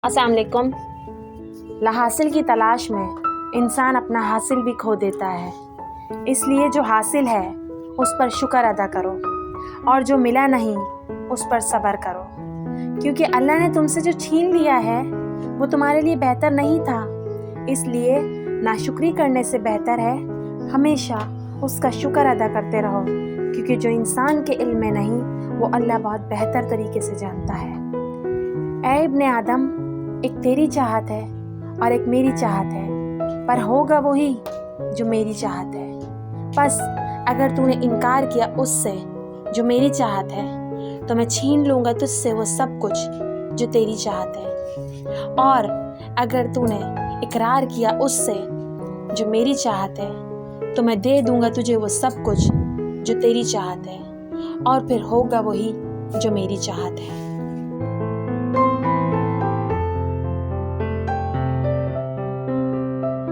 السلام علیکم۔ لاحاصل کی تلاش میں انسان اپنا حاصل بھی کھو دیتا ہے، اس لیے جو حاصل ہے اس پر شکر ادا کرو اور جو ملا نہیں اس پر صبر کرو، کیونکہ اللہ نے تم سے جو چھین لیا ہے وہ تمہارے لیے بہتر نہیں تھا۔ اس لیے ناشکری کرنے سے بہتر ہے ہمیشہ اس کا شکر ادا کرتے رہو، کیونکہ جو انسان کے علم میں نہیں وہ اللہ بہت بہتر طریقے سے جانتا ہے۔ اے ابن آدم، ایک تیری چاہت ہے اور ایک میری چاہت ہے، پر ہوگا وہی جو میری چاہت ہے۔ بس اگر تو نے انکار کیا اس سے جو میری چاہت ہے تو میں چھین لوں گا تجھ سے وہ سب کچھ جو تیری چاہت ہے، اور اگر تو نے اقرار کیا اس سے جو میری چاہت ہے تو میں دے دوں گا تجھے وہ سب کچھ جو تیری چاہت ہے، اور پھر ہوگا وہی جو میری چاہت ہے۔